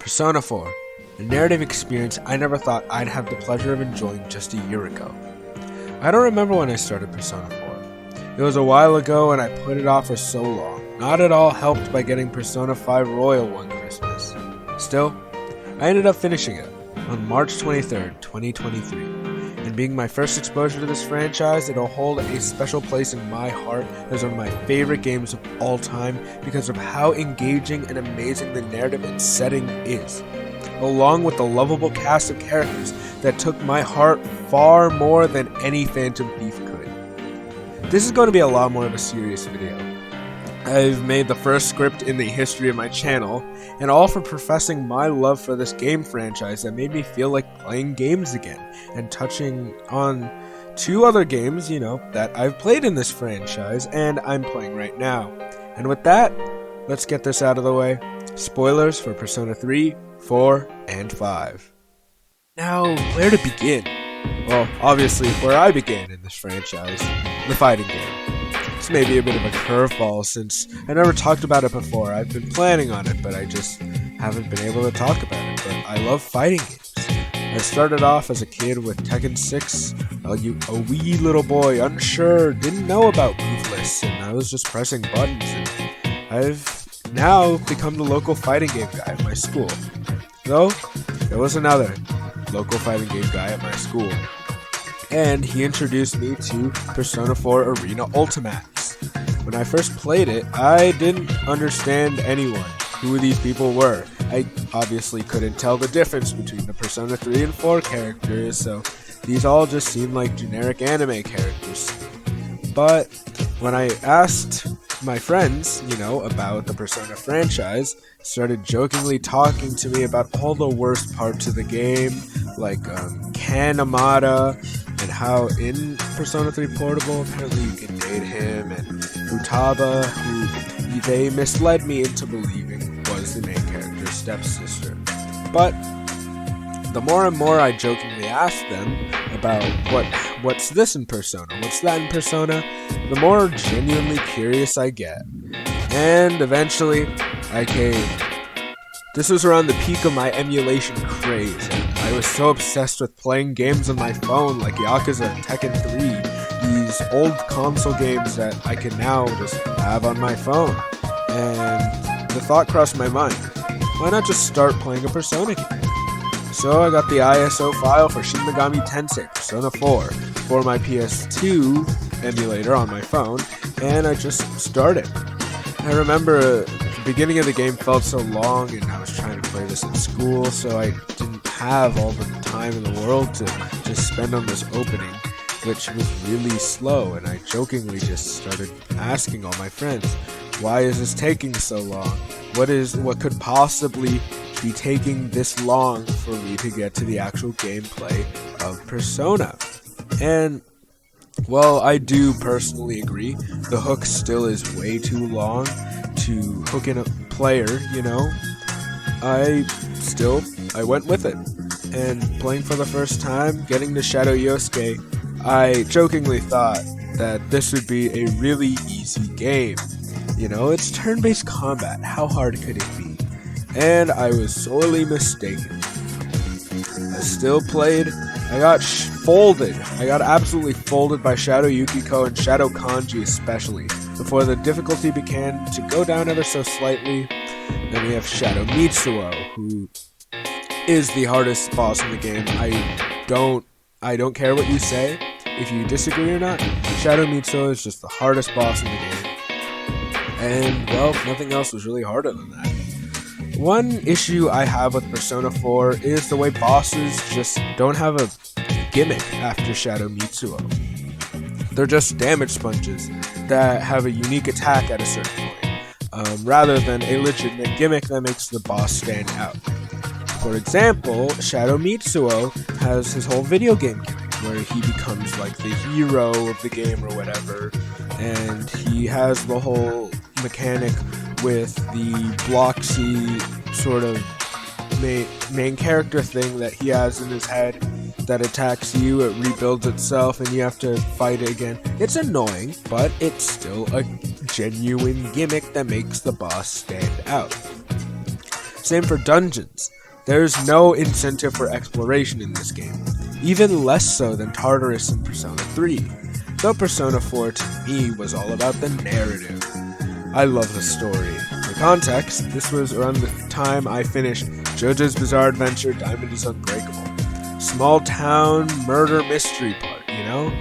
Persona 4, a narrative experience I never thought I'd have the pleasure of enjoying just a year ago. I don't remember when I started Persona 4. It was a while ago and I put it off for so long, not at all helped by getting Persona 5 Royal one Christmas. Still, I ended up finishing it on March 23rd, 2023, and being my first exposure to this franchise, it'll hold a special place in my heart as one of my favorite games of all time because of how engaging and amazing the narrative and setting is, along with the lovable cast of characters that took my heart far more than any Phantom Thief could. This is going to be a lot more of a serious video. I've made the first script in the history of my channel, and all for professing my love for this game franchise that made me feel like playing games again, and touching on two other games, that I've played in this franchise, and I'm playing right now. And with that, let's get this out of the way. Spoilers for Persona 3, 4, and 5. Now, where to begin? Well, obviously, where I began in this franchise, the fighting game. This may be a bit of a curveball since I never talked about it before. I've been planning on it, but I just haven't been able to talk about it. But I love fighting games. I started off as a kid with Tekken 6, a wee little boy, unsure, didn't know about move lists, and I was just pressing buttons, and I've now become the local fighting game guy at my school. Though, there was another local fighting game guy at my school, and he introduced me to Persona 4 Arena Ultimax. When I first played it, I didn't understand who these people were. I obviously couldn't tell the difference between the Persona 3 and 4 characters, so these all just seemed like generic anime characters. But when I asked my friends, about the Persona franchise, started jokingly talking to me about all the worst parts of the game, like Kanemata, and how in Persona 3 Portable, apparently you can date him, and Futaba, who they misled me into believing was the main character's stepsister. But the more and more I jokingly asked them about what's this in Persona, what's that in Persona, the more genuinely curious I get. And eventually, I came. This was around the peak of my emulation craze, and I was so obsessed with playing games on my phone like Yakuza and Tekken 3, these old console games that I can now just have on my phone. And the thought crossed my mind, why not just start playing a Persona game? So I got the ISO file for Shin Megami Tensei Persona 4 for my PS2 emulator on my phone, and I just started. I remember the beginning of the game felt so long, and I was trying to play this in school, so I didn't have all the time in the world to just spend on this opening, which was really slow, and I jokingly just started asking all my friends, why is this taking so long? What could possibly be taking this long for me to get to the actual gameplay of Persona? And well, I do personally agree, the hook still is way too long to hook in a player, I went with it. And playing for the first time, getting to Shadow Yosuke, I jokingly thought that this would be a really easy game. It's turn-based combat, how hard could it be? And I was sorely mistaken. I still played. I got folded. I got absolutely folded by Shadow Yukiko and Shadow Kanji especially, before the difficulty began to go down ever so slightly. Then we have Shadow Mitsuo, who is the hardest boss in the game. I don't care what you say, if you disagree or not. Shadow Mitsuo is just the hardest boss in the game. And, well, nothing else was really harder than that. One issue I have with Persona 4 is the way bosses just don't have a gimmick after Shadow Mitsuo. They're just damage sponges that have a unique attack at a certain point, rather than a legitimate gimmick that makes the boss stand out. For example, Shadow Mitsuo has his whole video game gimmick, where he becomes like the hero of the game or whatever, and he has the whole mechanic with the Bloxy sort of main character thing that he has in his head that attacks you, it rebuilds itself, and you have to fight it again. It's annoying, but it's still a genuine gimmick that makes the boss stand out. Same for dungeons. There's no incentive for exploration in this game, even less so than Tartarus in Persona 3, though Persona 4 to me was all about the narrative. I love the story. For context, this was around the time I finished JoJo's Bizarre Adventure Diamond is Unbreakable. Small town murder mystery part, you know?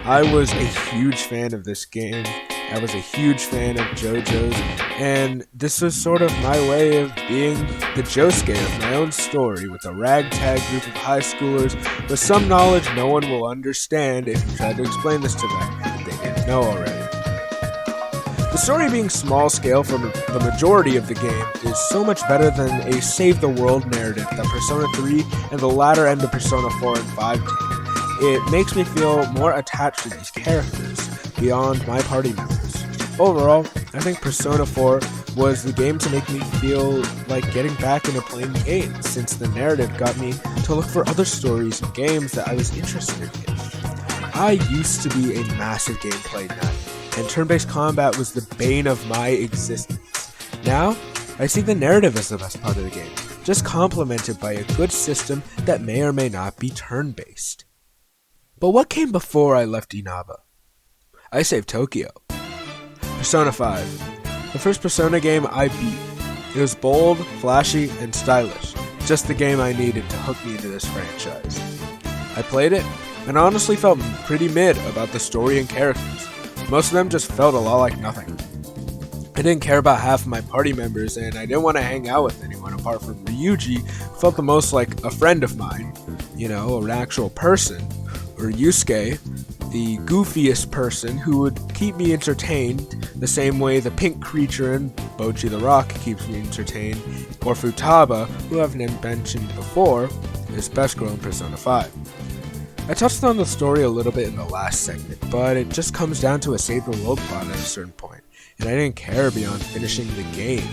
I was a huge fan of this game. I was a huge fan of JoJo's, and this was sort of my way of being the Josuke of my own story, with a ragtag group of high schoolers with some knowledge no one will understand if you try to explain this to them if they didn't know already. The story being small scale for the majority of the game is so much better than a save the world narrative that Persona 3 and the latter end of Persona 4 and 5 did. It makes me feel more attached to these characters beyond my party members. Overall, I think Persona 4 was the game to make me feel like getting back into playing games, since the narrative got me to look for other stories and games that I was interested in. I used to be a massive gameplay nut, and turn-based combat was the bane of my existence. Now, I see the narrative as the best part of the game, just complemented by a good system that may or may not be turn-based. But what came before I left Inaba? I saved Tokyo. Persona 5. The first Persona game I beat. It was bold, flashy, and stylish. Just the game I needed to hook me into this franchise. I played it, and honestly felt pretty mid about the story and characters. Most of them just felt a lot like nothing. I didn't care about half of my party members, and I didn't want to hang out with anyone apart from Ryuji, who felt the most like a friend of mine. You know, an actual person. Or Yusuke, the goofiest person who would keep me entertained the same way the pink creature in Bocchi the Rock keeps me entertained, or Futaba, who I've mentioned before, is best girl in Persona 5. I touched on the story a little bit in the last segment, but it just comes down to a save the world plot at a certain point, and I didn't care beyond finishing the game.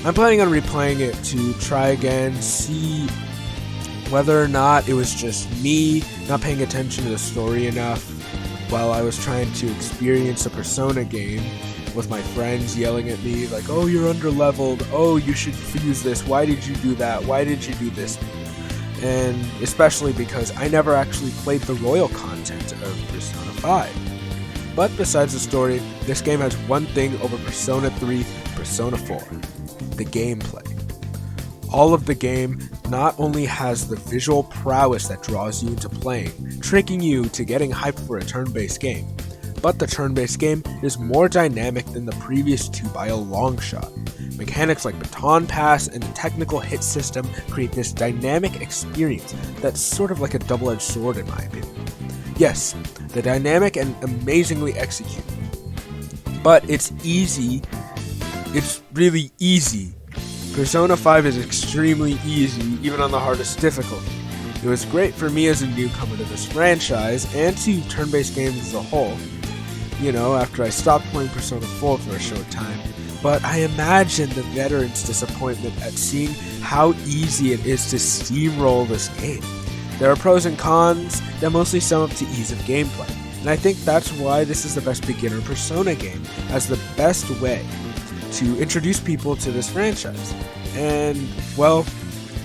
I'm planning on replaying it to try again, see whether or not it was just me not paying attention to the story enough while I was trying to experience a Persona game with my friends yelling at me like, oh, you're underleveled, oh, you should use this, why did you do that, why did you do this? And especially because I never actually played the royal content of Persona 5. But besides the story, this game has one thing over Persona 3, Persona 4, the gameplay. All of the game not only has the visual prowess that draws you into playing, tricking you to getting hyped for a turn-based game, but the turn-based game is more dynamic than the previous two by a long shot. Mechanics like baton pass and the technical hit system create this dynamic experience that's sort of like a double-edged sword in my opinion. Yes, they're dynamic and amazingly executed, but it's easy. It's really easy. Persona 5 is extremely easy, even on the hardest difficulty. It was great for me as a newcomer to this franchise, and to turn-based games as a whole, you know, after I stopped playing Persona 4 for a short time, but I imagine the veterans' disappointment at seeing how easy it is to steamroll this game. There are pros and cons that mostly sum up to ease of gameplay, and I think that's why this is the best beginner Persona game, as the best way to introduce people to this franchise. And, well,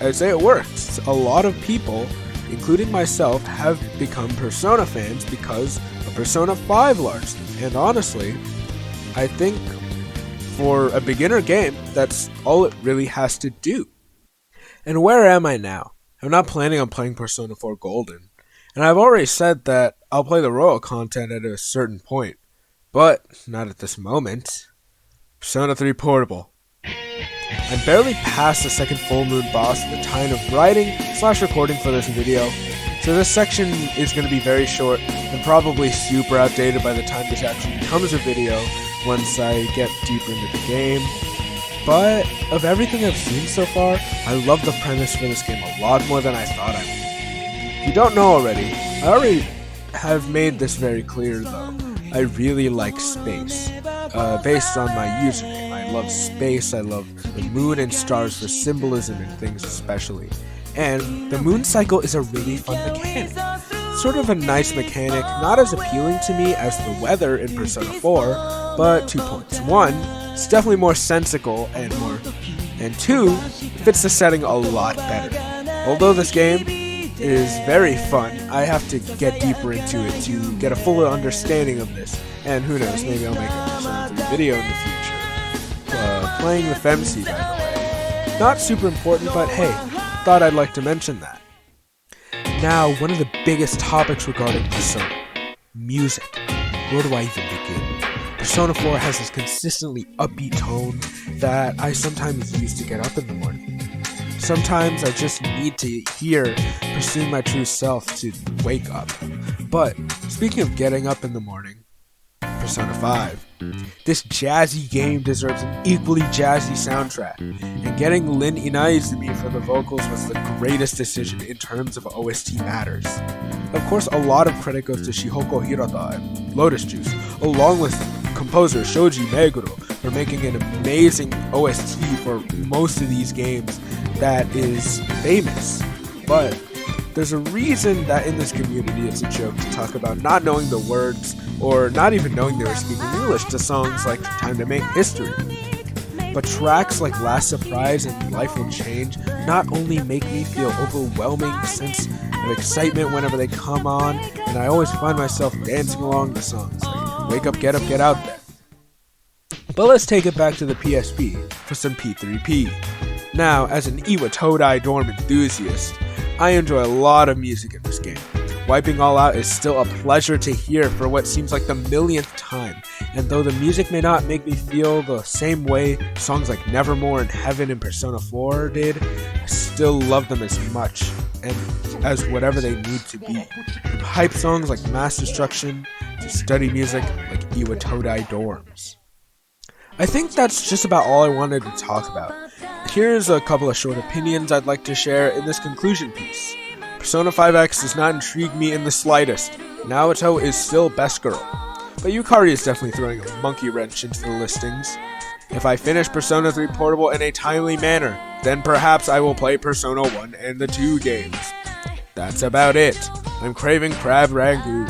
I'd say it works. A lot of people, including myself, have become Persona fans because of Persona 5 largely. And honestly, I think for a beginner game, that's all it really has to do. And where am I now? I'm not planning on playing Persona 4 Golden. And I've already said that I'll play the royal content at a certain point. But not at this moment. Persona 3 Portable. I'm barely past the second full moon boss at the time of writing/recording for this video, so this section is going to be very short and probably super outdated by the time this actually becomes a video once I get deeper into the game. But of everything I've seen so far, I love the premise for this game a lot more than I thought I would. If you don't know already, I already have made this very clear though. I really like space. Based on my username, I love space, I love the moon and stars for symbolism and things especially. And the moon cycle is a really fun mechanic. Sort of a nice mechanic, not as appealing to me as the weather in Persona 4, but 2 points. One, it's definitely more sensical and and 2, fits the setting a lot better. Although this game is very fun, I have to get deeper into it to get a fuller understanding of this, and who knows, maybe I'll make a Persona 3 video in the future. Playing with Femc, by the way. Not super important, but hey, thought I'd like to mention that. Now, one of the biggest topics regarding Persona: music. Where do I even begin? Persona 4 has this consistently upbeat tone that I sometimes use to get up in the morning. Sometimes I just need to hear Pursuing My True Self to wake up. But, speaking of getting up in the morning, Persona 5. This jazzy game deserves an equally jazzy soundtrack, and getting Lin Inaizumi for the vocals was the greatest decision in terms of OST matters. Of course, a lot of credit goes to Shihoko Hirata and Lotus Juice, along with composer Shoji Meguro, for making an amazing OST for most of these games that is famous. But there's a reason that in this community it's a joke to talk about not knowing the words or not even knowing they were speaking English to songs like Time to Make History. But tracks like Last Surprise and Life Will Change not only make me feel overwhelming sense of excitement whenever they come on, and I always find myself dancing along the songs like Wake Up, Get Up, Get Out There. But let's take it back to the PSP for some P3P. Now, as an Iwatodai Dorm enthusiast, I enjoy a lot of music in this game. Wiping All Out is still a pleasure to hear for what seems like the millionth time, and though the music may not make me feel the same way songs like Nevermore and Heaven in Persona 4 did, I still love them as much, and as whatever they need to be. From hype songs like Mass Destruction, to study music like Iwatodai Dorms. I think that's just about all I wanted to talk about. Here's a couple of short opinions I'd like to share in this conclusion piece. Persona 5X does not intrigue me in the slightest. Naoto is still best girl, but Yukari is definitely throwing a monkey wrench into the listings. If I finish Persona 3 Portable in a timely manner, then perhaps I will play Persona 1 and the 2 games. That's about it. I'm craving crab ragu.